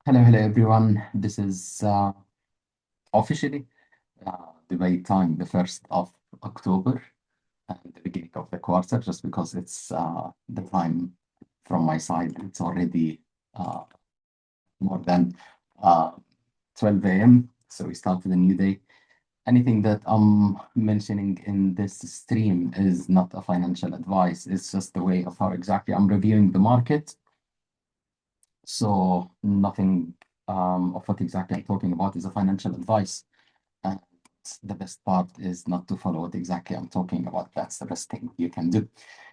Hello everyone. This is officially Dubai time, the 1st of October, and the beginning of the quarter, just because it's the time from my side. It's already uh, more than uh, 12 a.m. So we started a new day. Anything that I'm mentioning in this stream is not a financial advice. It's just the way of how exactly I'm reviewing the market. So nothing of what exactly I'm talking about is a financial advice. And the best part is not to follow what exactly I'm talking about. That's the best thing you can do.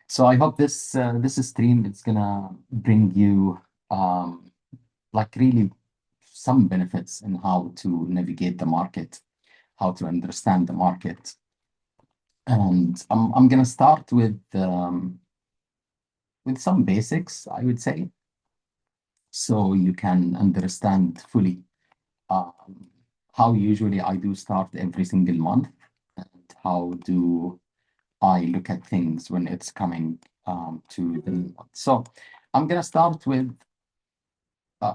So I hope this stream it's gonna bring you like really some benefits in how to navigate the market, how to understand the market. And I'm gonna start with some basics, I would say, so you can understand fully um, how usually I do start every single month and how do I look at things when it's coming to the new month. So I'm going to start with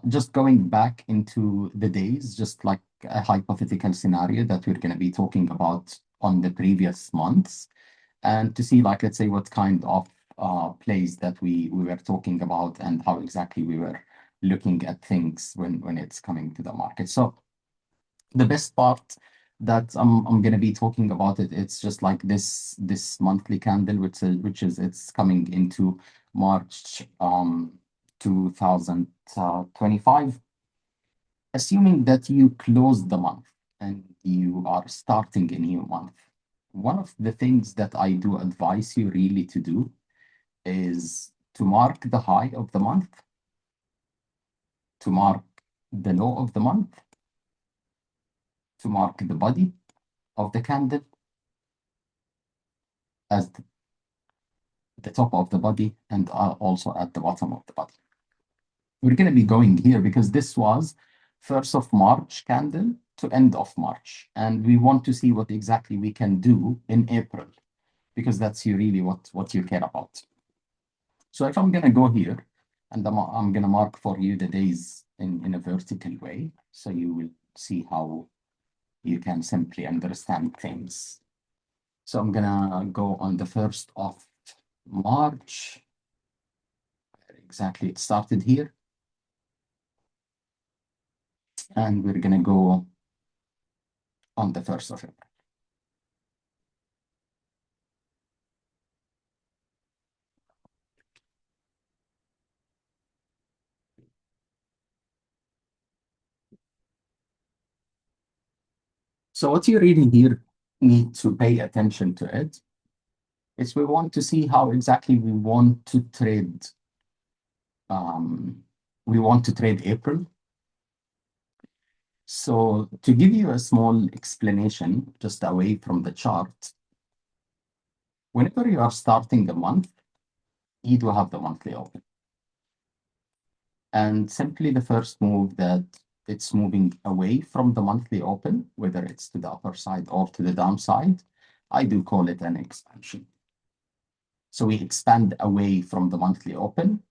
just going back into the days, just like a hypothetical scenario that we're going to be talking about on the previous months, and to see, like, let's say, what kind of plays that we were talking about and how exactly we were looking at things when it's coming to the market. So the best part that I'm gonna be talking about it's just like this monthly candle, which is it's coming into March 2025. Assuming that you close the month and you are starting a new month, one of the things that I do advise you really to do is to mark the high of the month, to mark the low of the month, to mark the body of the candle as the top of the body and also at the bottom of the body. We're going to be going here because this was 1st of March candle to end of March. And we want to see what exactly we can do in April, because that's really what you care about. So if I'm going to go here and I'm going to mark for you the days in a vertical way, so you will see how you can simply understand things. So I'm going to go on the 1st of March. Exactly, it started here. And we're going to go on the 1st of April. So what you really here need to pay attention to it is we want to see how exactly we want to trade. We want to trade April. So to give you a small explanation, just away from the chart, whenever you are starting a month, you do have the monthly open. And simply the first move that it's moving away from the monthly open, whether it's to the upper side or to the downside, I do call it an expansion. So we expand away from the monthly open.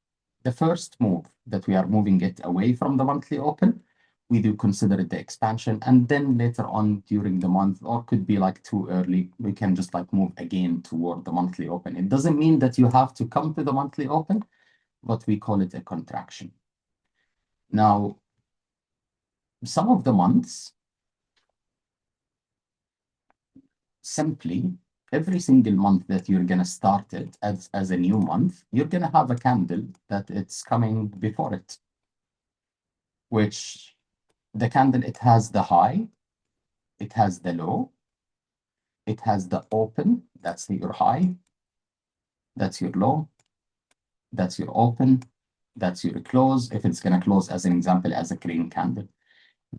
The first move that we are moving it away from the monthly open, we do consider it the expansion. And then later on during the month, or could be like too early, we can just like move again toward the monthly open. It doesn't mean that you have to come to the monthly open, but we call it a contraction. Now, some of the months, simply every single month that you're going to start it as a new month, you're going to have a candle that it's coming before it, which the candle, it has the high, it has the low, it has the open, that's your high, that's your low, that's your open, that's your close, if it's going to close as an example as a green candle.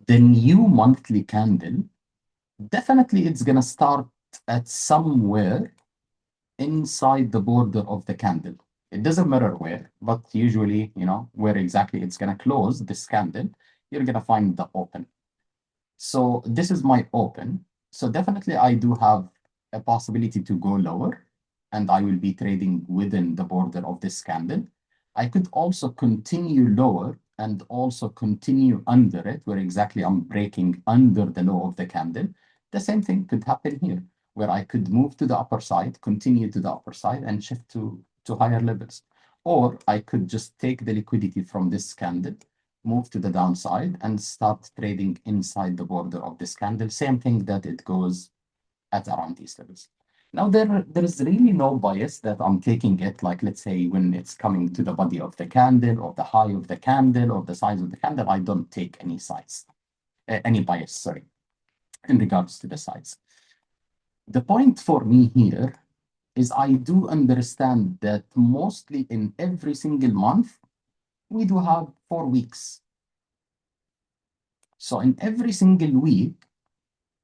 The new monthly candle, definitely it's going to start at somewhere inside the border of the candle. It doesn't matter where, but usually, where exactly it's going to close this candle, you're going to find the open. So this is my open. So definitely I do have a possibility to go lower, and I will be trading within the border of this candle. I could also continue lower and also continue under it, where exactly I'm breaking under the low of the candle, the same thing could happen here, where I could move to the upper side, continue to the upper side, and shift to higher levels. Or I could just take the liquidity from this candle, move to the downside, and start trading inside the border of this candle. Same thing that it goes at around these levels. Now, there is really no bias that I'm taking it, like let's say when it's coming to the body of the candle or the high of the candle or the size of the candle, I don't take any size, any bias, sorry, in regards to the size. The point for me here is I do understand that mostly in every single month, we do have 4 weeks. So in every single week,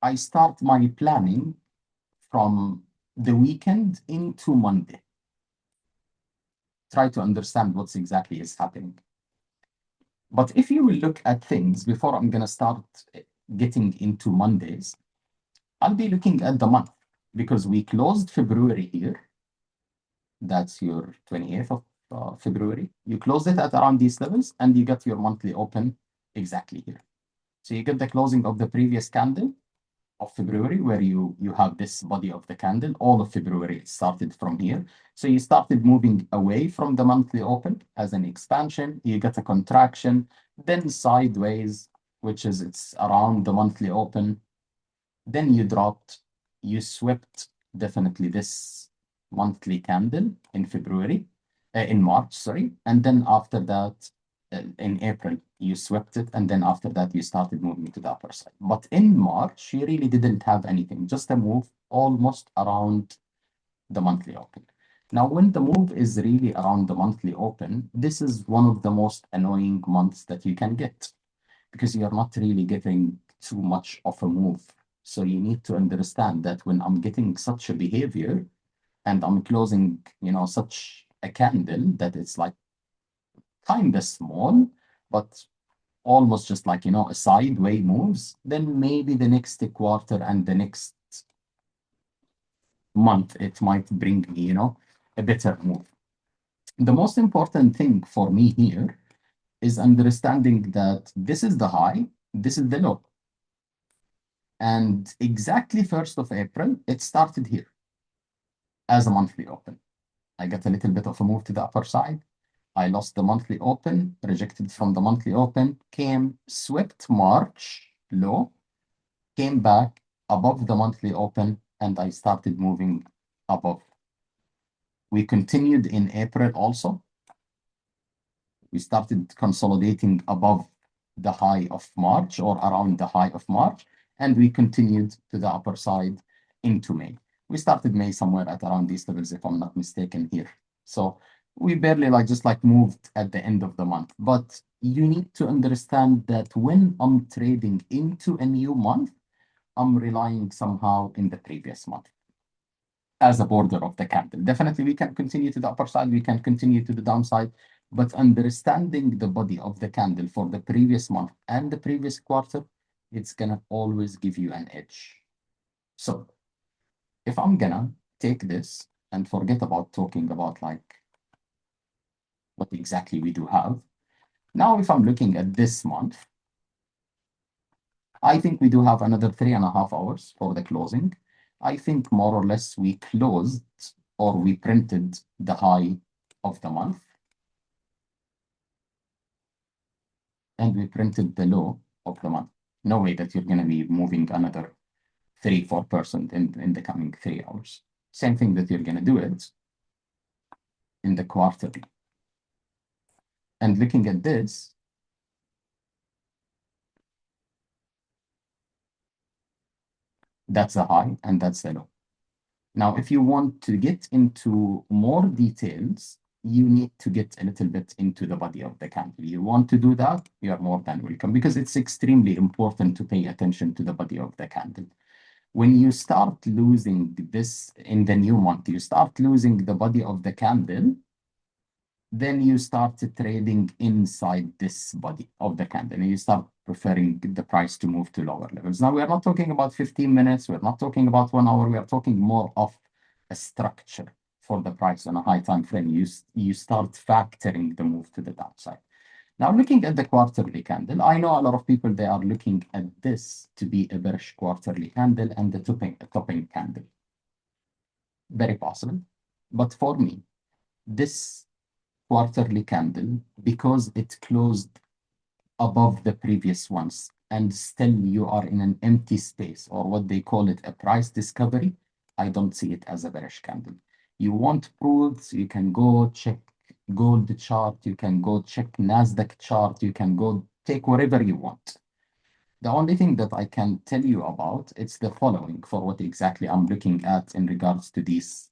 I start my planning from the weekend into Monday. Try to understand what's exactly is happening. But if you will look at things before I'm going to start getting into Mondays, I'll be looking at the month because we closed February here. That's your 28th of February. You closed it at around these levels and you got your monthly open exactly here. So you get the closing of the previous candle of February, where you have this body of the candle. All of February it started from here. So you started moving away from the monthly open as an expansion. You get a contraction, then sideways, which is it's around the monthly open. Then you dropped, you swept definitely this monthly candle in February, in March, sorry. And then after that, in April, you swept it. And then after that, you started moving to the upper side. But in March, you really didn't have anything, just a move almost around the monthly open. Now, when the move is really around the monthly open, this is one of the most annoying months that you can get because you're not really getting too much of a move. So you need to understand that when I'm getting such a behavior and I'm closing, such a candle that it's like kind of small, but almost just like, a sideway moves, then maybe the next quarter and the next month, it might bring me, a better move. The most important thing for me here is understanding that this is the high, this is the low. And exactly 1st of April, it started here as a monthly open. I got a little bit of a move to the upper side. I lost the monthly open, rejected from the monthly open, came, swept March low, came back above the monthly open, and I started moving above. We continued in April also. We started consolidating above the high of March or around the high of March, and we continued to the upper side into May. We started May somewhere at around these levels, if I'm not mistaken here. So we barely just moved at the end of the month. But you need to understand that when I'm trading into a new month, I'm relying somehow in the previous month as a border of the candle. Definitely, we can continue to the upper side, we can continue to the downside, but understanding the body of the candle for the previous month and the previous quarter, it's gonna always give you an edge. So if I'm gonna take this and forget about talking about what exactly we do have, now if I'm looking at this month, I think we do have another 3.5 hours for the closing. I think more or less we closed or we printed the high of the month. And we printed the low of the month. No way that you're going to be moving another 3-4% in the coming 3 hours. Same thing that you're going to do it in the quarterly. And looking at this, that's the high and that's the low. Now, if you want to get into more details, you need to get a little bit into the body of the candle. You want to do that, you are more than welcome, because it's extremely important to pay attention to the body of the candle. When you start losing this in the new month, you start losing the body of the candle, then you start trading inside this body of the candle and you start preferring the price to move to lower levels. Now, we are not talking about 15 minutes. We're not talking about 1 hour. We are talking more of a structure for the price on a high time frame. You start factoring the move to the downside. Now, looking at the quarterly candle, I know a lot of people, they are looking at this to be a bearish quarterly candle and the topping candle. Very possible. But for me, this quarterly candle, because it closed above the previous ones and still you are in an empty space, or what they call it a price discovery, I don't see it as a bearish candle. You want proofs, you can go check gold chart, you can go check Nasdaq chart, you can go take whatever you want. The only thing that I can tell you about, it's the following for what exactly I'm looking at in regards to this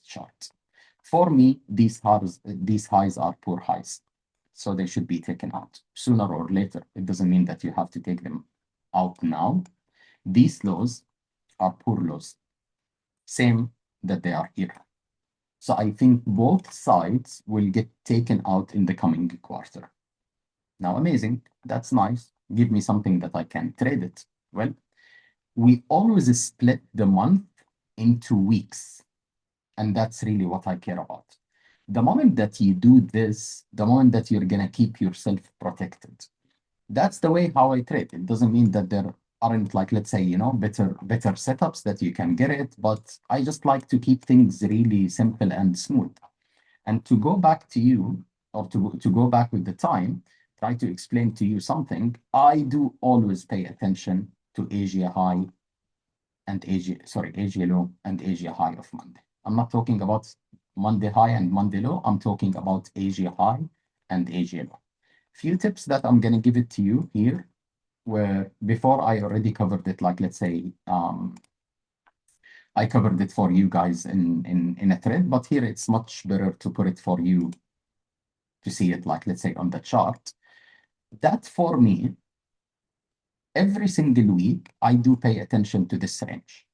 chart. For me, these highs are poor highs, so they should be taken out sooner or later. It doesn't mean that you have to take them out now. These lows are poor lows, same that they are here. So I think both sides will get taken out in the coming quarter. Now, amazing. That's nice. Give me something that I can trade it. Well, we always split the month into weeks, and that's really what I care about. The moment that you do this, the moment that you're going to keep yourself protected, that's the way how I trade. It doesn't mean that there aren't, like, let's say, better setups that you can get it, but I just like to keep things really simple and smooth. And to go back to you, or to go back with the time, try to explain to you something, I do always pay attention to Asia high and Asia low and Asia high of Monday. I'm not talking about Monday high and Monday low. I'm talking about Asia high and Asia low. Few tips that I'm going to give it to you here, where before I already covered it, like, let's say, I covered it for you guys in a thread, but here it's much better to put it for you to see it, like, let's say, on the chart. That for me, every single week, I do pay attention to this range.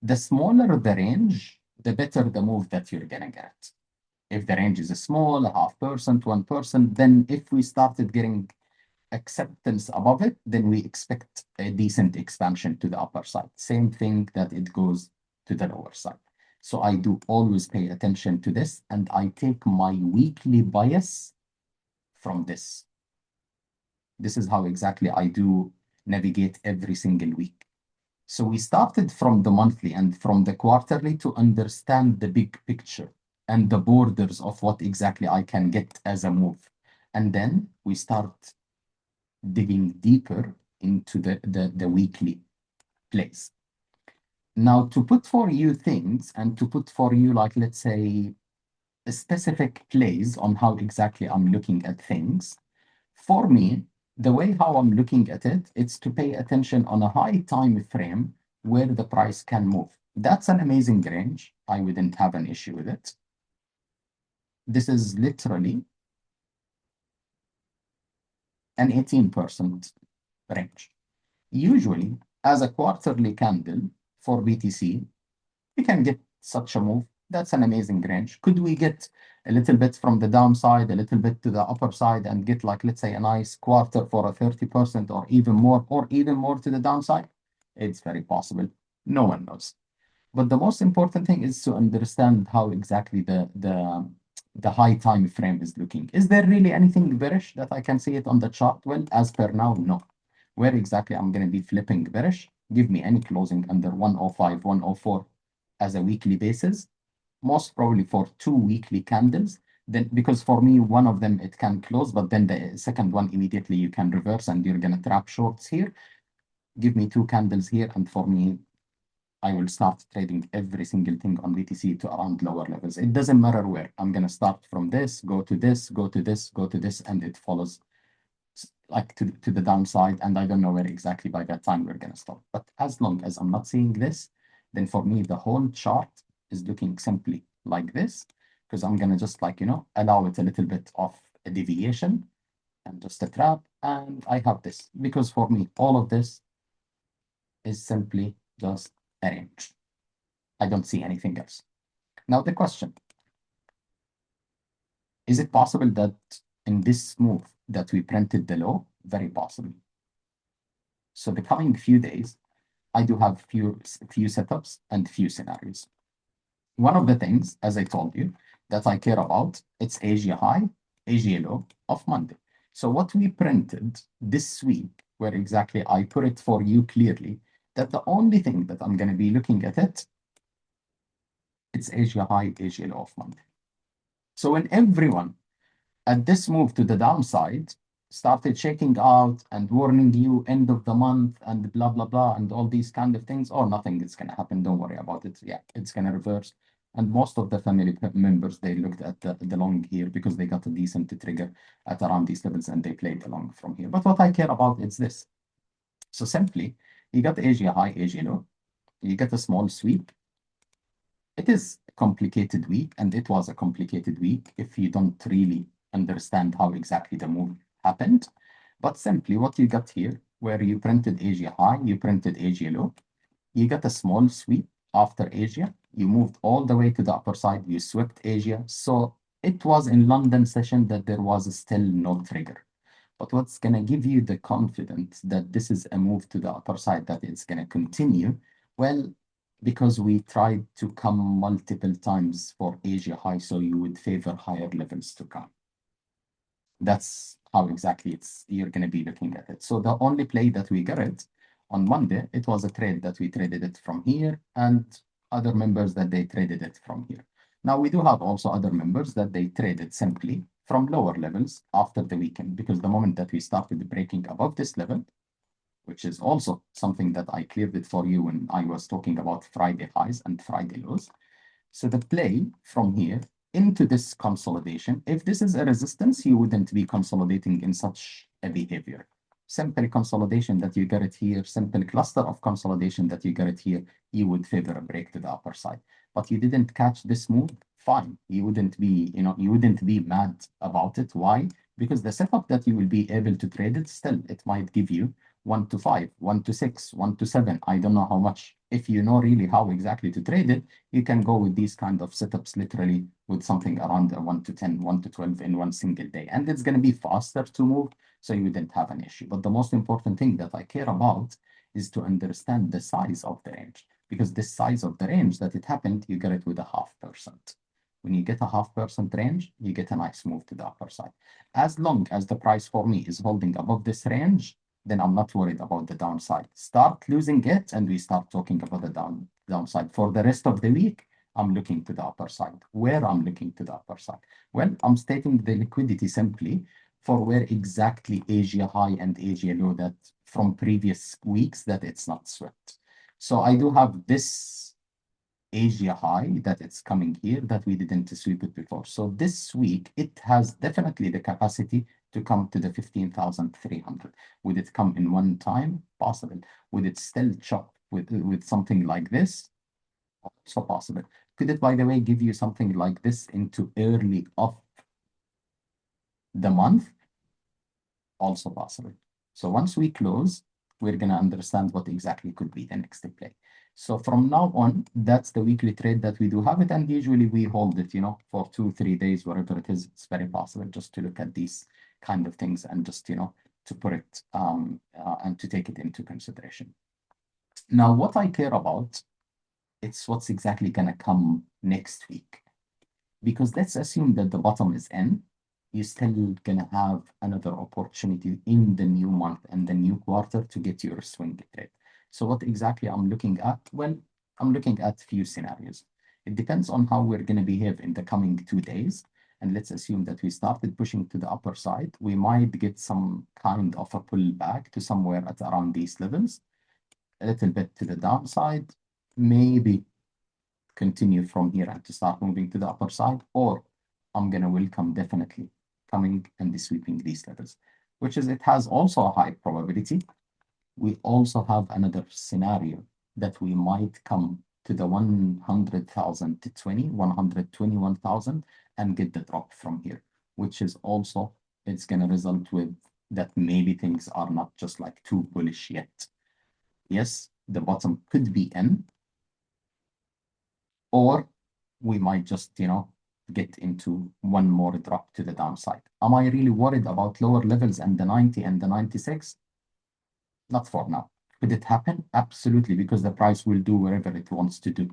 The smaller the range, the better the move that you're going to get. If the range is small, a 0.5%, 1%, then if we started getting acceptance above it, then we expect a decent expansion to the upper side. Same thing that it goes to the lower side. So I do always pay attention to this, and I take my weekly bias from this. This is how exactly I do navigate every single week. So we started from the monthly and from the quarterly to understand the big picture and the borders of what exactly I can get as a move. And then we start digging deeper into the weekly plays. Now, to put for you things and to put for you, like, let's say, specific plays on how exactly I'm looking at things, for me, the way how I'm looking at it, it's to pay attention on a high time frame where the price can move. That's an amazing range. I wouldn't have an issue with it. This is literally an 18% range. Usually, as a quarterly candle for BTC, we can get such a move. That's an amazing range. Could we get a little bit from the downside, a little bit to the upper side, and get, like, let's say, a nice quarter for a 30% or even more to the downside? It's very possible. No one knows. But the most important thing is to understand how exactly the high time frame is looking. Is there really anything bearish that I can see it on the chart? Well, as per now, no. Where exactly I'm going to be flipping bearish? Give me any closing under 105, 104 as a weekly basis, most probably for 2 weekly candles. Then, because for me, one of them, it can close, but then the second one, immediately you can reverse and you're going to trap shorts here. Give me 2 candles here, and for me, I will start trading every single thing on BTC to around lower levels. It doesn't matter where. I'm going to start from this, go to this, go to this, go to this, and it follows like to the downside. And I don't know where exactly by that time we're going to stop. But as long as I'm not seeing this, then for me, the whole chart is looking simply like this, because I'm going to just, like, allow it a little bit of a deviation and just a trap. And I have this, because for me, all of this is simply just a range. I don't see anything else. Now, the question, is it possible that in this move that we printed the low? Very possible. So the coming few days, I do have few setups and few scenarios. One of the things, as I told you, that I care about, it's Asia high Asia low of Monday. So what we printed this week, where exactly I put it for you clearly, that the only thing that I'm going to be looking at it's Asia high, Asia low of Monday. So when everyone at this move to the downside started shaking out and warning you end of the month and blah blah blah and all these kind of things, oh, nothing is going to happen, don't worry about it, yeah, it's going to reverse. And most of the family members, they looked at the long here because they got a decent trigger at around these levels and they played along from here. But what I care about is this. So simply, you got Asia high, Asia low, you get a small sweep. It is a complicated week, and it was a complicated week if you don't really understand how exactly the move happened. But simply what you got here, where you printed Asia high, you printed Asia low, you got a small sweep after Asia, you moved all the way to the upper side, you swept Asia. So it was in London session that there was still no trigger. But what's going to give you the confidence that this is a move to the upper side, that it's going to continue? Well, because we tried to come multiple times for Asia high, so you would favor higher levels to come. That's how exactly you're going to be looking at it. So the only play that we got it on Monday, it was a trade that we traded it from here, and other members that they traded it from here. Now we do have also other members that they traded simply from lower levels after the weekend, because the moment that we started breaking above this level, which is also something that I cleared it for you when I was talking about Friday highs and Friday lows. So the play from here into this consolidation, if this is a resistance, you wouldn't be consolidating in such a behavior. Simple consolidation that you get it here, simple cluster of consolidation that you get it here, you would favor a break to the upper side. But you didn't catch this move, fine. You wouldn't be, you wouldn't be mad about it. Why? Because the setup that you will be able to trade it, still, it might give you 1 to 5, 1 to 6, 1 to 7. I don't know how much. If you know really how exactly to trade it, you can go with these kind of setups literally with something around a 1 to 10, 1 to 12 in one single day. And it's going to be faster to move, so you didn't have an issue. But the most important thing that I care about is to understand the size of the range, because this size of the range that it happened, you get it with a 0.5%. When you get a 0.5% range, you get a nice move to the upper side. As long as the price for me is holding above this range, then I'm not worried about the downside. Start losing it, and we start talking about the downside. For the rest of the week, I'm looking to the upper side. Where I'm looking to the upper side? Well, I'm stating the liquidity simply for where exactly Asia high and Asia low, that from previous weeks that it's not swept. So I do have this Asia high that it's coming here that we didn't sweep it before. So this week, it has definitely the capacity to come to the 15,300. Would it come in one time? Possible. Would it still chop with something like this? Also possible. Could it, by the way, give you something like this into early of the month? Also possible. So once we close, we're going to understand what exactly could be the next play. So from now on, that's the weekly trade that we do have it. And usually we hold it, for 2-3 days, whatever it is. It's very possible just to look at these kind of things and just, to put it and to take it into consideration. Now, what I care about, it's what's exactly going to come next week. Because let's assume that the bottom is in, you're still going to have another opportunity in the new month and the new quarter to get your swing trade. So what exactly I'm looking at? Well, I'm looking at few scenarios. It depends on how we're going to behave in the coming 2 days. And let's assume that we started pushing to the upper side. We might get some kind of a pullback to somewhere at around these levels, a little bit to the downside, maybe continue from here and to start moving to the upper side, or I'm going to welcome definitely coming and sweeping these levels, which is, it has also a high probability. We also have another scenario that we might come to the 100,000 to 121,000 and get the drop from here, which is also, it's going to result with that maybe things are not just like too bullish yet. Yes, the bottom could be in, or we might just, get into one more drop to the downside. Am I really worried about lower levels and the 90 and the 96? Not for now. Could it happen? Absolutely, because the price will do whatever it wants to do.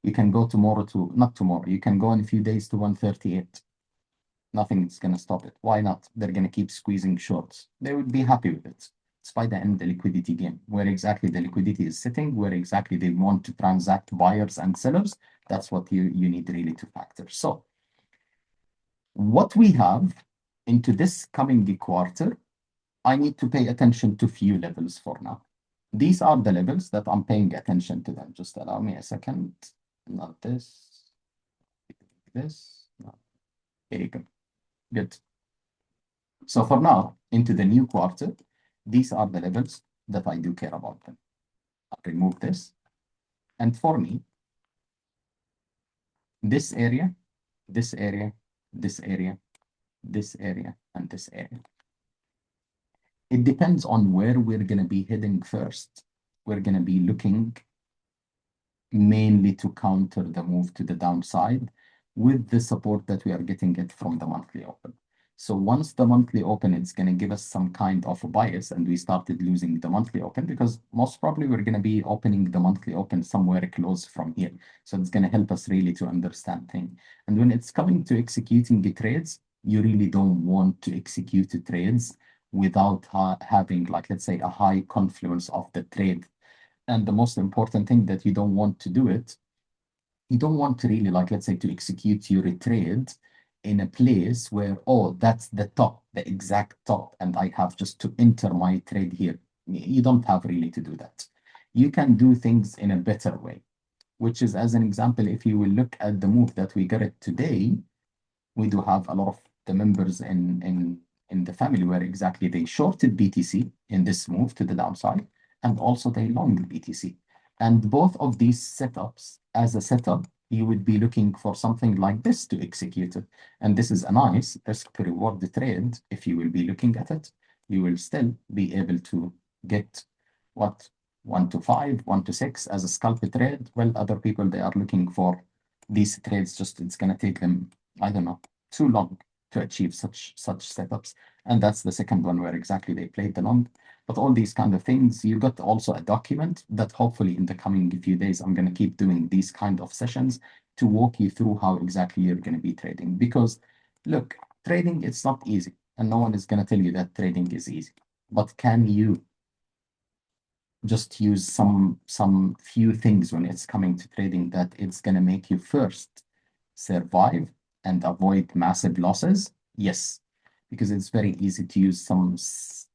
You can go tomorrow to, not tomorrow, you can go in a few days to 138. Nothing's going to stop it. Why not? They're going to keep squeezing shorts. They would be happy with it. It's by the end the liquidity game, where exactly the liquidity is sitting, where exactly they want to transact buyers and sellers. That's what you need really to factor. So what we have into this coming quarter, I need to pay attention to few levels for now. These are the levels that I'm paying attention to them. Just allow me a second. Not this. This. No. Here you go. Good. So for now, into the new quarter, these are the levels that I do care about them. I'll remove this. And for me, this area, this area, this area, this area, and this area. It depends on where we're going to be heading first. We're going to be looking mainly to counter the move to the downside with the support that we are getting it from the monthly open. So once the monthly open, it's going to give us some kind of a bias, and we started losing the monthly open because most probably we're going to be opening the monthly open somewhere close from here. So it's going to help us really to understand things. And when it's coming to executing the trades, you really don't want to execute the trades without having, like, let's say, a high confluence of the trade. And the most important thing that you don't want to do it, you don't want to really, like, let's say, to execute your trade in a place where, oh, that's the top, the exact top, and I have just to enter my trade here. You don't have really to do that. You can do things in a better way, which is, as an example, if you will look at the move that we got it today, we do have a lot of the members in the family where exactly they shorted BTC in this move to the downside, and also they longed BTC. And both of these setups, as a setup, you would be looking for something like this to execute it. And this is a nice risk to reward the trade. If you will be looking at it, you will still be able to get what, 1 to 5, 1 to 6 as a scalp trade. Well, other people, they are looking for these trades, just it's going to take them, I don't know, too long to achieve such setups. And that's the second one where exactly they played the long. But all these kind of things, you got also a document that hopefully in the coming few days, I'm going to keep doing these kind of sessions to walk you through how exactly you're going to be trading. Because look, trading, it's not easy. And no one is going to tell you that trading is easy. But can you just use some few things when it's coming to trading that it's going to make you first survive and avoid massive losses? Yes, because it's very easy to use some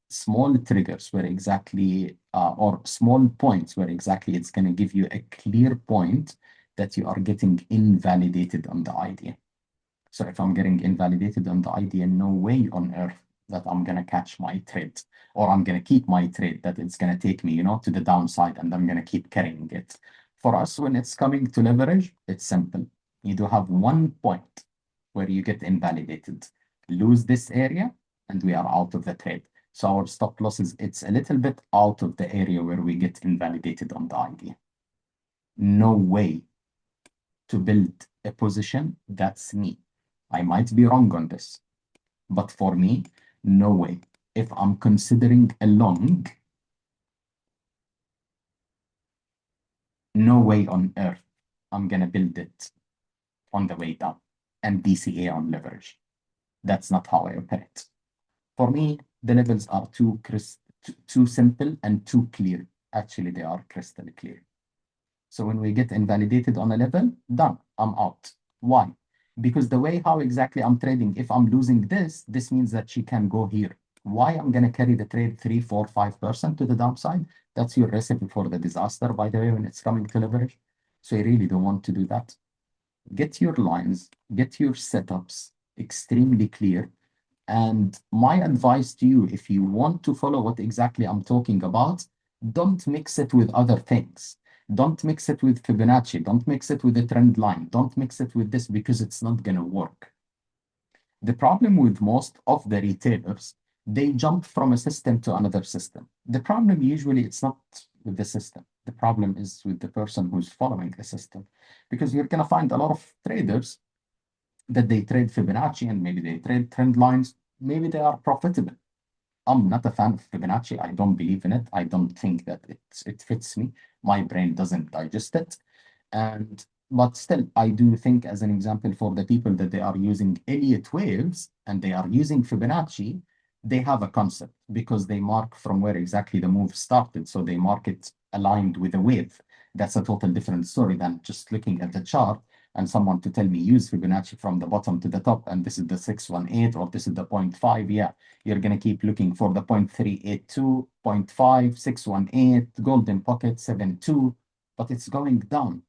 small triggers where exactly, or small points where exactly it's going to give you a clear point that you are getting invalidated on the idea. So if I'm getting invalidated on the idea, no way on earth that I'm going to catch my trade, or I'm going to keep my trade, that it's going to take me, to the downside, and I'm going to keep carrying it. For us, when it's coming to leverage, it's simple. You do have one point where you get invalidated. Lose this area, and we are out of the trade. So our stop losses, it's a little bit out of the area where we get invalidated on the idea. No way to build a position, that's me. I might be wrong on this, but for me, no way. If I'm considering a long, no way on earth I'm going to build it on the way down and DCA on leverage. That's not how I operate. For me, the levels are too simple and too clear. Actually, they are crystal clear. So when we get invalidated on a level, done, I'm out. Why? Because the way how exactly I'm trading, if I'm losing this, this means that she can go here. Why I'm going to carry the trade 3, 4, 5% to the downside? That's your recipe for the disaster, by the way, when it's coming to leverage. So you really don't want to do that. Get your lines, get your setups extremely clear. And my advice to you, if you want to follow what exactly I'm talking about, don't mix it with other things. Don't mix it with Fibonacci. Don't mix it with the trend line. Don't mix it with this, because it's not going to work. The problem with most of the retailers, they jump from a system to another system. The problem usually, it's not with the system. The problem is with the person who's following the system, because you're going to find a lot of traders that they trade Fibonacci, and maybe they trade trend lines. Maybe they are profitable. I'm not a fan of Fibonacci. I don't believe in it. I don't think that it fits me. My brain doesn't digest it. And But still, I do think as an example for the people that they are using Elliott waves and they are using Fibonacci, they have a concept because they mark from where exactly the move started. So they mark it aligned with a wave. That's a total different story than just looking at the chart and someone to tell me use Fibonacci from the bottom to the top and this is the 618 or this is the 0.5. Yeah, you're going to keep looking for the 0.382, 0.5, 618, golden pocket, 72, but it's going down.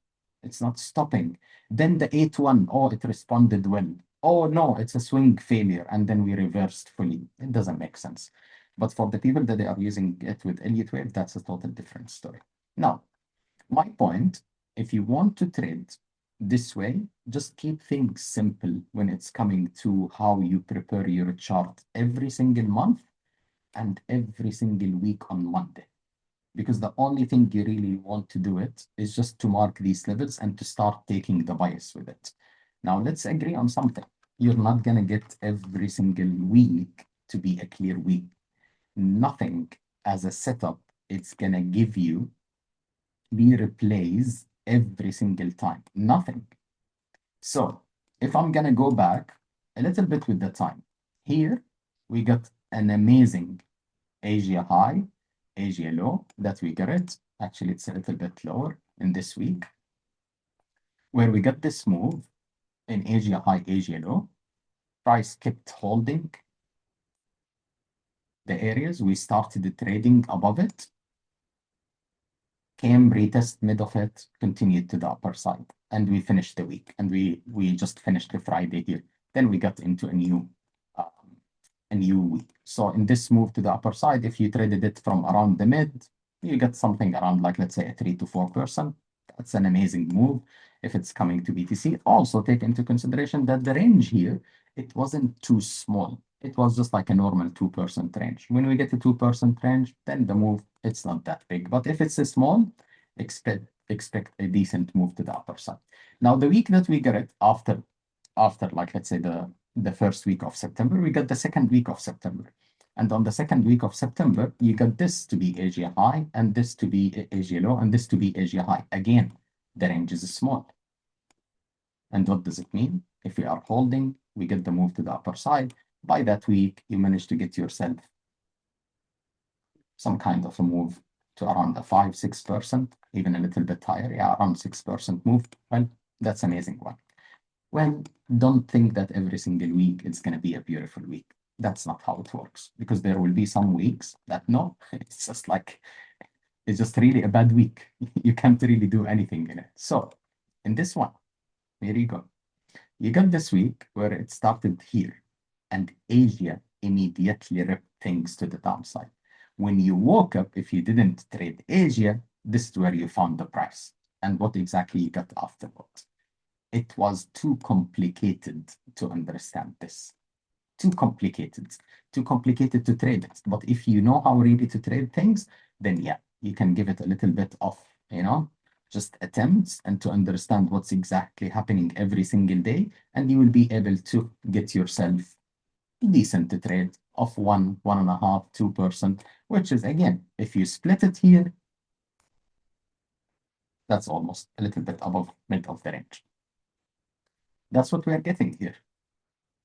It's not stopping. Then the 8-1, oh, it responded well. Oh, no, it's a swing failure. And then we reversed fully. It doesn't make sense. But for the people that they are using it with Elliott wave, that's a total different story. Now, my point, if you want to trade this way, just keep things simple when it's coming to how you prepare your chart every single month and every single week on Monday. Because the only thing you really want to do it is just to mark these levels and to start taking the bias with it. Now, let's agree on something. You're not going to get every single week to be a clear week. Nothing as a setup, it's going to give you clear plays every single time. Nothing. So if I'm going to go back a little bit with the time, here we got an amazing Asia high, Asia low that we got it. Actually, it's a little bit lower in this week, where we got this move in Asia high, Asia low. Price kept holding the areas. We started trading above it, came retest mid of it, continued to the upper side, and we finished the week. And we just finished the Friday here. Then we got into a new week. So in this move to the upper side, if you traded it from around the mid, you get something around like, let's say, a 3 to 4%. That's an amazing move if it's coming to BTC. Also take into consideration that the range here, it wasn't too small. It was just like a normal 2% range. When we get to 2% range, then the move, it's not that big. But if it's a small, expect a decent move to the upper side. Now, the week that we get it after like, let's say the first week of September, we got the second week of September. And on the second week of September, you got this to be Asia high, and this to be Asia low, and this to be Asia high. Again, the range is small. And what does it mean? If we are holding, we get the move to the upper side. By that week, you manage to get yourself some kind of a move to around the 5-6%, even a little bit higher. Yeah, around 6% move. Well, that's an amazing one. Well, don't think that every single week it's going to be a beautiful week. That's not how it works, because there will be some weeks that no, it's just like, it's just really a bad week. You can't really do anything in it. So in this one, here you go. You got this week where it started here and Asia immediately ripped things to the downside. When you woke up, if you didn't trade Asia, this is where you found the price and what exactly you got afterwards. It was too complicated to understand this. Too complicated to trade it. But if you know how really to trade things, then yeah, you can give it a little bit of, just attempts and to understand what's exactly happening every single day, and you will be able to get yourself decent to trade of 1.5, 2%, which is again, if you split it here, that's almost a little bit above mid of the range. That's what we are getting here.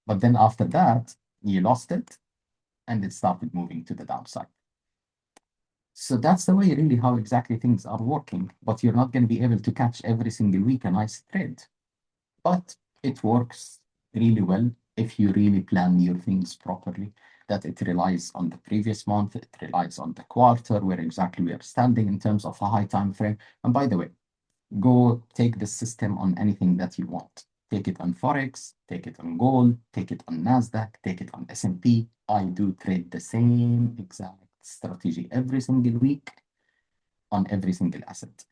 But then after that, you lost it and it started moving to the downside. So that's the way really how exactly things are working, but you're not going to be able to catch every single week a nice trade. But it works really well if you really plan your things properly, that it relies on the previous month, it relies on the quarter, where exactly we are standing in terms of a high time frame. And by the way, go take the system on anything that you want. Take it on Forex, take it on gold, take it on NASDAQ, take it on S&P. I do trade the same exact strategy every single week on every single asset.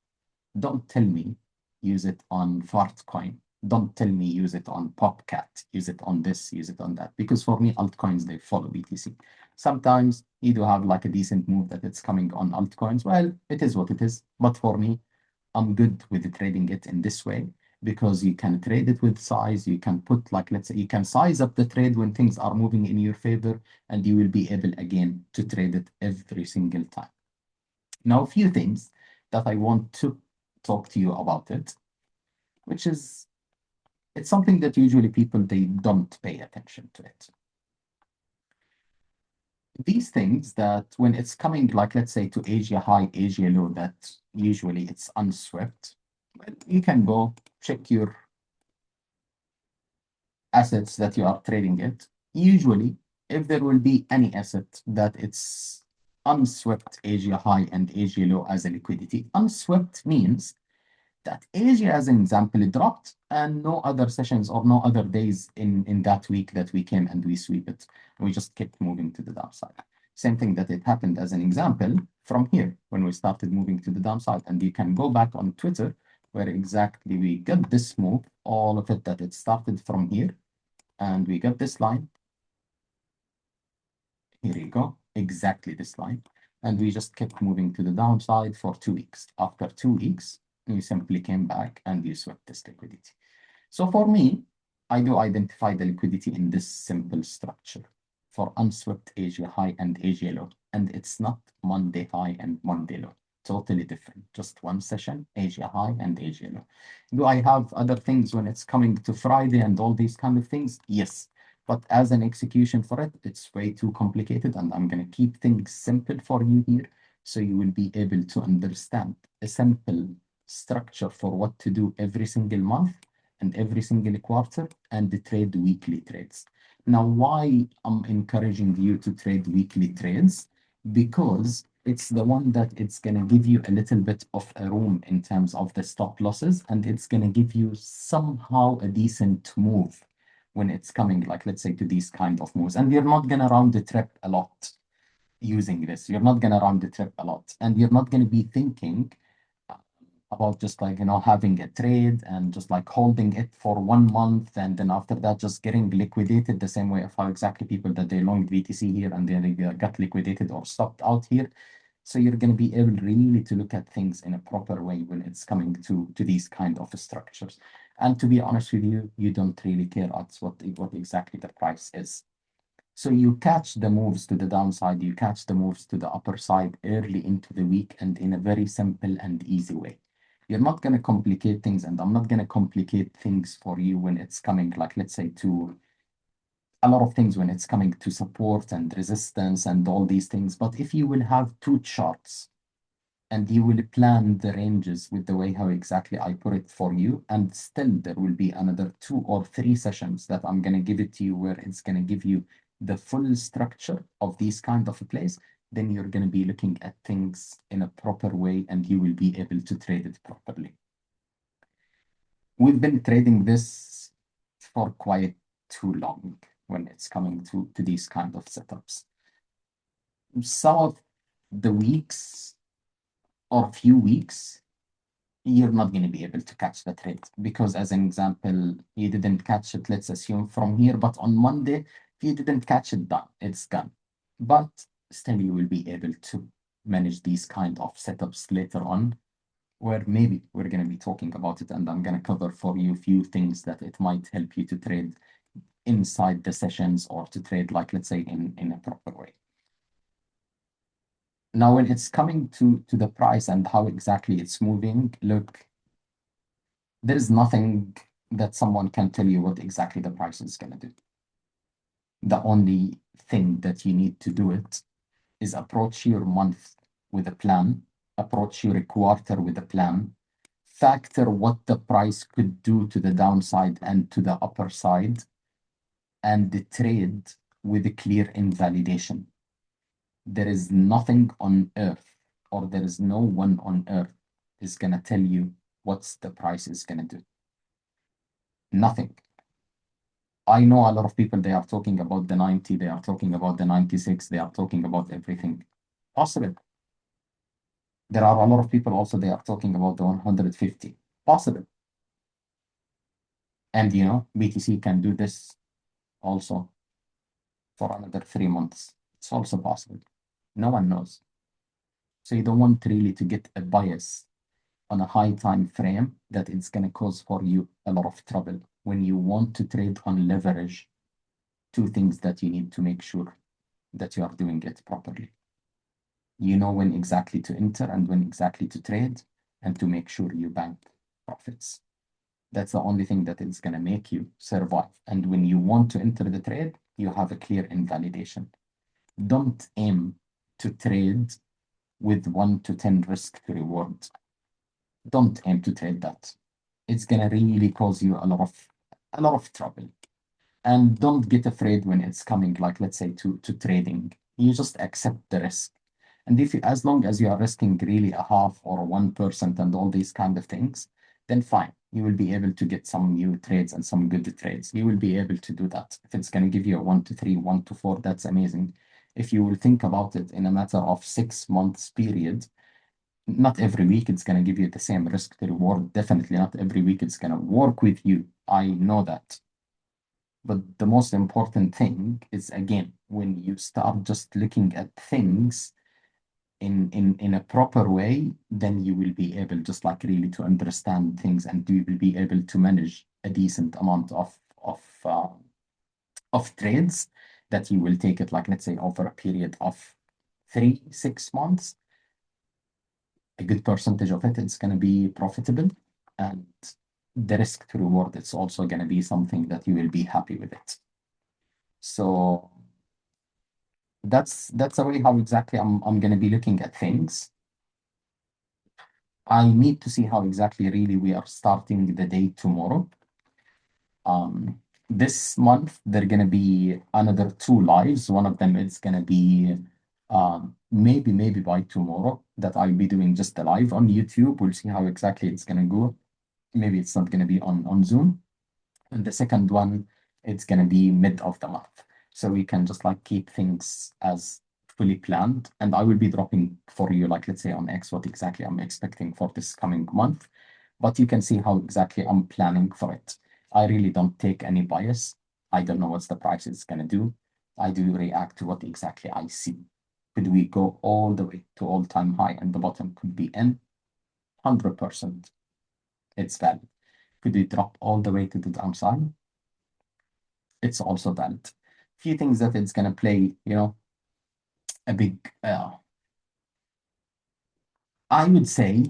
Don't tell me use it on Fartcoin. Don't tell me use it on Popcat, use it on this, use it on that. Because for me, altcoins, they follow BTC. Sometimes you do have like a decent move that it's coming on altcoins. Well, it is what it is. But for me, I'm good with trading it in this way because you can trade it with size. You can put like, let's say, you can size up the trade when things are moving in your favor, and you will be able again to trade it every single time. Now, a few things that I want to talk to you about it. which is, it's something that usually people, they don't pay attention to it. These things that when it's coming, like let's say to Asia high, Asia low, that usually it's unswept, well, you can go check your assets that you are trading it. Usually, if there will be any asset that it's unswept Asia high and Asia low as a liquidity, unswept means that Asia, as an example, it dropped and no other sessions or no other days in that week that we came and we sweep it. We just kept moving to the downside. Same thing that it happened as an example from here when we started moving to the downside. And you can go back on Twitter where exactly we got this move, all of it that it started from here. And we got this line. Here you go, exactly this line. And we just kept moving to the downside for 2 weeks. After 2 weeks, you simply came back and you swept this liquidity. So for me, I do identify the liquidity in this simple structure for unswept Asia high and Asia low. And it's not Monday high and Monday low. Totally different. Just one session, Asia high and Asia low. Do I have other things when it's coming to Friday and all these kind of things? Yes. But as an execution for it, it's way too complicated. And I'm going to keep things simple for you here. So you will be able to understand a simple structure for what to do every single month and every single quarter and the trade weekly trades. Now, why I'm encouraging you to trade weekly trades? Because it's the one that it's going to give you a little bit of a room in terms of the stop losses, and it's going to give you somehow a decent move when it's coming, like let's say to these kind of moves. And you're not going to round the trip a lot using this. You're not going to round the trip a lot, and you're not going to be thinking about just like, having a trade and just like holding it for 1 month and then after that just getting liquidated the same way of how exactly people that they long BTC here and then they got liquidated or stopped out here. So you're going to be able really to look at things in a proper way when it's coming to these kind of structures. And to be honest with you, you don't really care what exactly the price is. So you catch the moves to the downside, you catch the moves to the upper side early into the week and in a very simple and easy way. You're not going to complicate things, and I'm not going to complicate things for you when it's coming, like, let's say, to a lot of things when it's coming to support and resistance and all these things. But if you will have two charts and you will plan the ranges with the way how exactly I put it for you, and still there will be another 2 or 3 sessions that I'm going to give it to you where it's going to give you the full structure of these kind of plays, then you're going to be looking at things in a proper way and you will be able to trade it properly. We've been trading this for quite too long when it's coming to these kind of setups. Some of the weeks or few weeks, you're not going to be able to catch the trade because, as an example, you didn't catch it, let's assume from here, but on Monday, if you didn't catch it, done, it's gone. But still, you will be able to manage these kind of setups later on, where maybe we're going to be talking about it, and I'm going to cover for you a few things that it might help you to trade inside the sessions or to trade, like, let's say, in a proper way. Now, when it's coming to the price and how exactly it's moving, look, there is nothing that someone can tell you what exactly the price is going to do. The only thing that you need to do it is approach your month with a plan, approach your quarter with a plan, factor what the price could do to the downside and to the upper side, and the trade with a clear invalidation. There is nothing on earth, or there is no one on earth is going to tell you what's the price is going to do. Nothing. I know a lot of people, they are talking about the 90, they are talking about the 96, they are talking about everything possible. There are a lot of people also, they are talking about the 150 possible. And BTC can do this also for another 3 months. It's also possible. No one knows. So you don't want really to get a bias on a high time frame that it's going to cause for you a lot of trouble. When you want to trade on leverage, 2 things that you need to make sure that you are doing it properly. You know when exactly to enter and when exactly to trade, and to make sure you bank profits. That's the only thing that is going to make you survive. And when you want to enter the trade, you have a clear invalidation. Don't aim to trade with 1 to 10 risk to reward. Don't aim to trade that. It's going to really cause you a lot of trouble. And don't get afraid when it's coming, like let's say to trading. You just accept the risk. And if you, as long as you are risking really a half or 1% and all these kind of things, then fine. You will be able to get some new trades and some good trades. You will be able to do that. If it's going to give you a 1 to 3, 1 to 4, that's amazing. If you will think about it in a matter of 6 months period, not every week it's going to give you the same risk to reward. Definitely not every week it's going to work with you. I know that. But the most important thing is, again, when you start just looking at things in a proper way, then you will be able just like really to understand things, and you will be able to manage a decent amount of trades that you will take it, like let's say over a period of 3, 6 months. A good percentage of it is going to be profitable, and the risk to reward, it's also going to be something that you will be happy with it. So that's the way how exactly I'm going to be looking at things. I need to see how exactly really we are starting the day tomorrow. This month there are going to be another 2 lives. One of them is going to be maybe by tomorrow that I'll be doing just a live on YouTube. We'll see how exactly it's going to go. Maybe it's not going to be on Zoom. And the second one, it's going to be mid of the month. So we can just like keep things as fully planned. And I will be dropping for you, like let's say on X, what exactly I'm expecting for this coming month. But you can see how exactly I'm planning for it. I really don't take any bias. I don't know what the price is going to do. I do react to what exactly I see. Could we go all the way to all-time high and the bottom could be in? 100%. It's valid. Could we drop all the way to the downside? It's also valid. Few things that it's going to play, a big, I would say,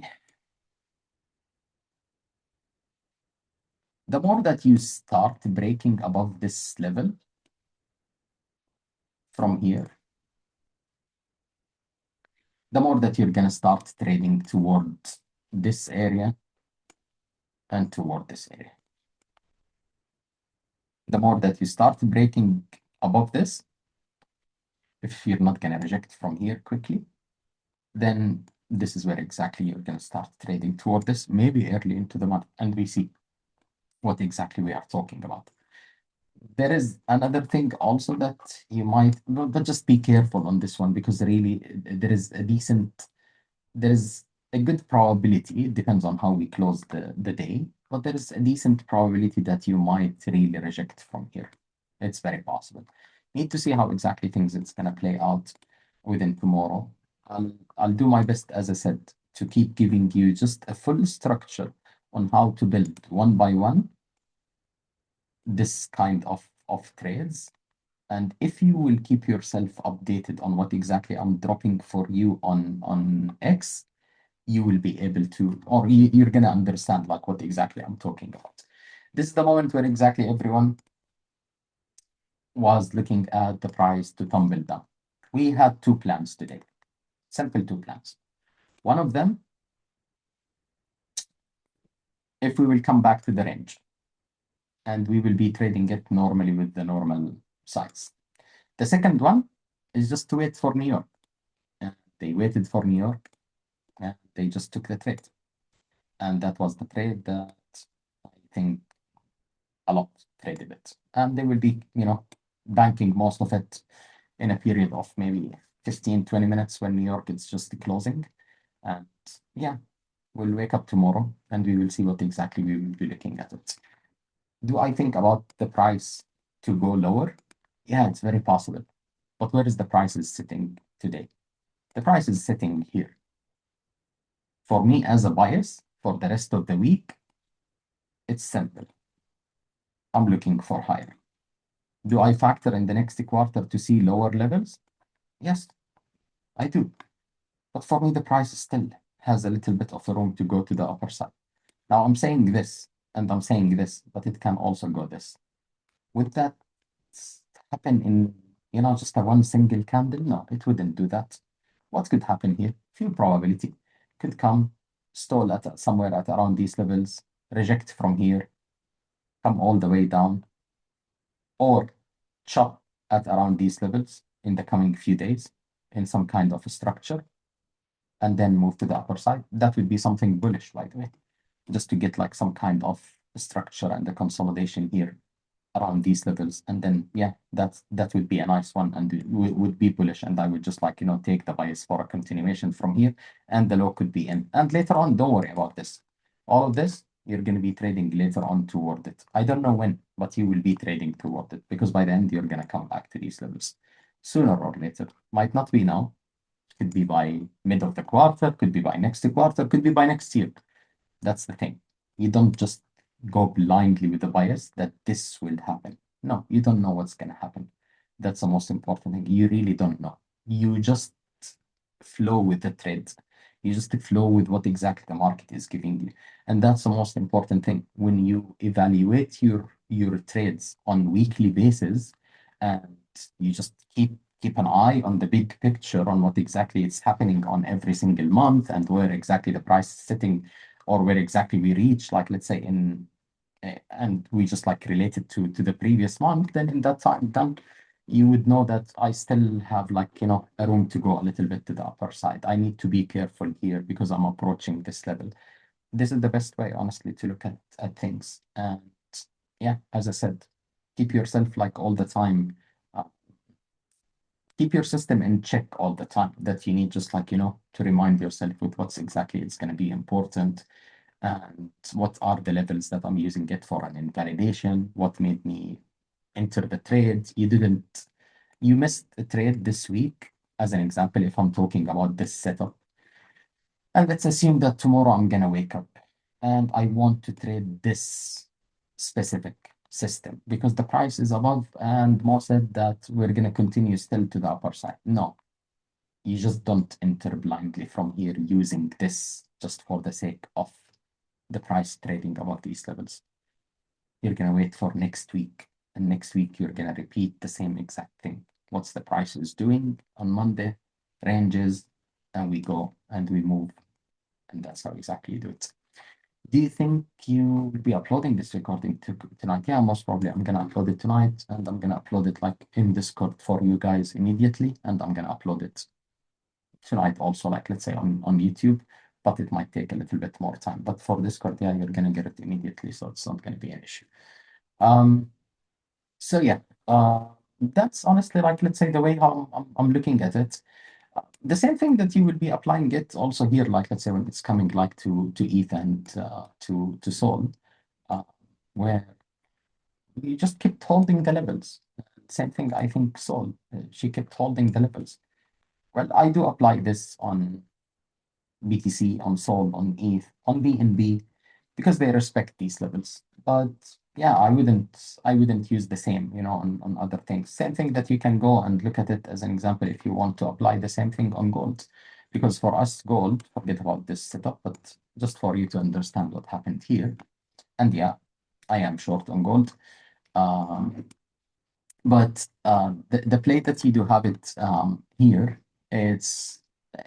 the more that you start breaking above this level from here, the more that you're going to start trading toward this area and toward this area. The more that you start breaking above this, if you're not going to reject from here quickly, then this is where exactly you're going to start trading toward this, maybe early into the month, and we see what exactly we are talking about. There is another thing also that you might, but just be careful on this one, because really there is a good probability. It depends on how we close the day, but there is a decent probability that you might really reject from here. It's very possible. Need to see how exactly things it's going to play out within tomorrow. I'll do my best, as I said, to keep giving you just a full structure on how to build one by one this kind of trades. And if you will keep yourself updated on what exactly I'm dropping for you on X, you will be able to, or you're going to understand like what exactly I'm talking about. This is the moment where exactly everyone was looking at the price to tumble down. We had 2 plans today, simple 2 plans. One of them, if we will come back to the range, and we will be trading it normally with the normal size. The second one is just to wait for New York. They waited for New York, and they just took the trade. And that was the trade that I think a lot traded it. And they will be, banking most of it in a period of maybe 15, 20 minutes when New York is just closing. And yeah, we'll wake up tomorrow and we will see what exactly we will be looking at it. Do I think about the price to go lower? Yeah, it's very possible. But where is the price is sitting today? The price is sitting here. For me as a bias for the rest of the week, it's simple. I'm looking for higher. Do I factor in the next quarter to see lower levels? Yes, I do. But for me, the price still has a little bit of room to go to the upper side. Now, I'm saying this and I'm saying this, but it can also go this. Would that happen in, just a one single candle? No, it wouldn't do that. What could happen here? Few probability. Could come, stall at somewhere at around these levels, reject from here, come all the way down, or chop at around these levels in the coming few days in some kind of a structure, and then move to the upper side. That would be something bullish, by the way, just to get like some kind of structure and the consolidation here around these levels. And then, yeah, that would be a nice one and would be bullish. And I would just like, take the bias for a continuation from here, and the low could be in. And later on, don't worry about this. All of this, you're going to be trading later on toward it. I don't know when, but you will be trading toward it, because by the end, you're going to come back to these levels sooner or later. Might not be now. Could be by mid of the quarter, could be by next quarter, could be by next year. That's the thing. You don't just go blindly with the bias that this will happen. No, you don't know what's going to happen. That's the most important thing. You really don't know. You just flow with the trades. You just flow with what exactly the market is giving you. And that's the most important thing. When you evaluate your trades on weekly basis, and you just keep an eye on the big picture on what exactly is happening on every single month, and where exactly the price is sitting, or where exactly we reach, like let's say and we just like related to the previous month, then in that time, then you would know that I still have like, a room to go a little bit to the upper side. I need to be careful here because I'm approaching this level. This is the best way, honestly, to look at things. And yeah, as I said, keep yourself like all the time, uh, keep your system in check all the time, that you need just like, to remind yourself with what's exactly it's going to be important, and what are the levels that I'm using it for an invalidation, what made me enter the trade. You missed a trade this week, as an example, if I'm talking about this setup. And let's assume that tomorrow I'm gonna wake up and I want to trade this specific system because the price is above, and Mo said that we're gonna continue still to the upper side. No, you just don't enter blindly from here using this just for the sake of the price trading above these levels. You're going to wait for next week, and next week you're going to repeat the same exact thing. What's the price is doing on Monday, ranges, and we go and we move, and that's how exactly you do it. Do you think you will be uploading this recording tonight? Yeah, most probably I'm going to upload it tonight, and I'm going to upload it like in Discord for you guys immediately, and I'm going to upload it tonight also, like let's say on YouTube, but it might take a little bit more time. But for Discord, yeah, you're gonna get it immediately, so it's not gonna be an issue. So yeah, that's honestly like let's say the way how I'm looking at it. The same thing that you will be applying it also here, like let's say when it's coming like to ETH and to Sol, where you just kept holding the levels. Same thing, I think Sol, she kept holding the levels. Well, I do apply this on BTC, on Sol, on ETH, on BNB, because they respect these levels. But yeah, I wouldn't use the same, on other things. Same thing that you can go and look at it as an example if you want to apply the same thing on gold. Because for us, gold, forget about this setup, but just for you to understand what happened here. And yeah, I am short on gold. Um, but the play that you do have it here, it's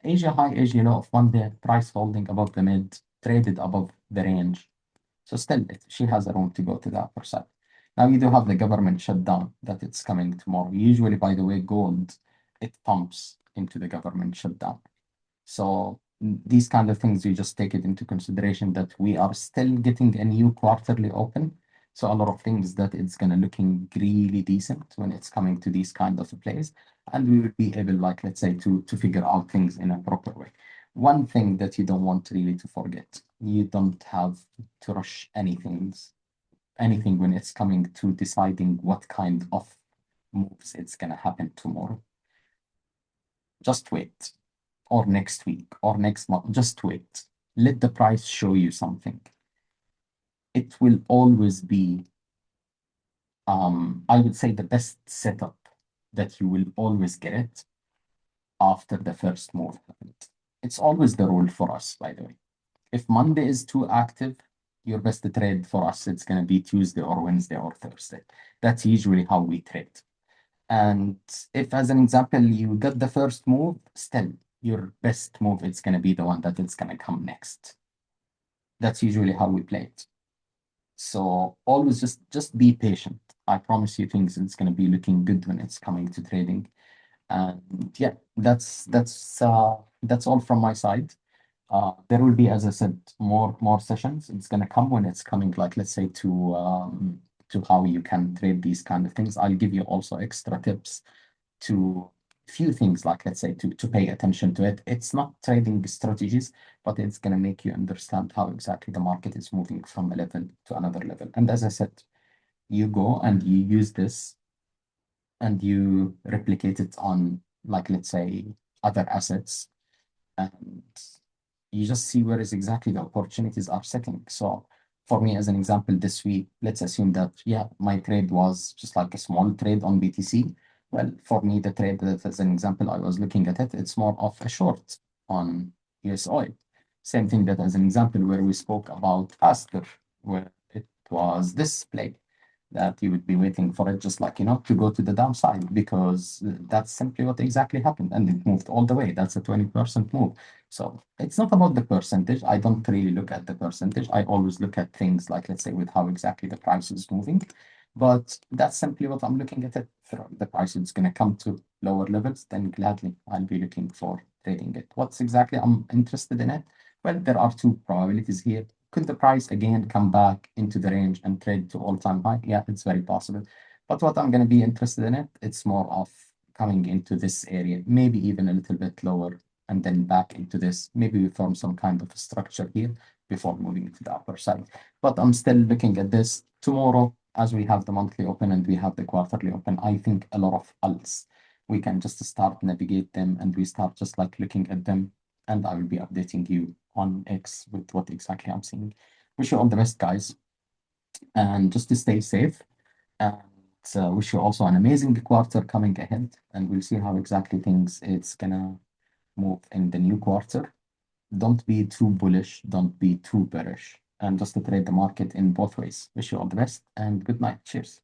Asia high, Asia low of 1 day, price holding above the mid, traded above the range. So still, she has a room to go to the upper side. Now you do have the government shutdown that it's coming tomorrow. Usually, by the way, gold, it pumps into the government shutdown. So these kind of things, you just take it into consideration that we are still getting a new quarterly open. So a lot of things that it's gonna looking really decent when it's coming to these kind of plays, and we will be able, like let's say, to figure out things in a proper way. One thing that you don't want really to forget, you don't have to rush anything when it's coming to deciding what kind of moves it's gonna happen tomorrow. Just wait, or next week, or next month. Just wait. Let the price show you something. It will always be, I would say, the best setup that you will always get it after the first move happened. It's always the rule for us, by the way. If Monday is too active, your best trade for us, it's going to be Tuesday or Wednesday or Thursday. That's usually how we trade. And if, as an example, you get the first move, still your best move is going to be the one that is going to come next. That's usually how we play it. So always just be patient. I promise you things it's going to be looking good when it's coming to trading. And yeah, that's all from my side. There will be, as I said, more sessions. It's gonna come when it's coming, like let's say to how you can trade these kind of things. I'll give you also extra tips to few things, like let's say to pay attention to it. It's not trading strategies, but it's gonna make you understand how exactly the market is moving from a level to another level. And as I said, you go and you use this and you replicate it on, like let's say, other assets, and you just see where is exactly the opportunities are setting. So for me, as an example, this week, let's assume that, yeah, my trade was just like a small trade on BTC. Well, for me, the trade that, as an example, I was looking at it, it's more of a short on US oil. Same thing that, as an example, where we spoke about Aster, where it was this play that you would be waiting for it just like, to go to the downside, because that's simply what exactly happened. And it moved all the way. That's a 20% move. So it's not about the percentage. I don't really look at the percentage. I always look at things like, let's say, with how exactly the price is moving. But that's simply what I'm looking at it. If the price is going to come to lower levels, then gladly I'll be looking for trading it. What's exactly I'm interested in it? Well, there are two probabilities here. Could the price again come back into the range and trade to all-time high? Yeah, it's very possible. But what I'm going to be interested in it, it's more of coming into this area, maybe even a little bit lower, and then back into this. Maybe we form some kind of structure here before moving to the upper side. But I'm still looking at this tomorrow, as we have the monthly open and we have the quarterly open. I think a lot of alts, we can just start navigate them, and we start just like looking at them, and I will be updating you on X with what exactly I'm seeing. Wish you all the best, guys, and just to stay safe. And wish you also an amazing quarter coming ahead, and we'll see how exactly things it's gonna move in the new quarter. Don't be too bullish, don't be too bearish, and just to trade the market in both ways. Wish you all the best and good night. Cheers.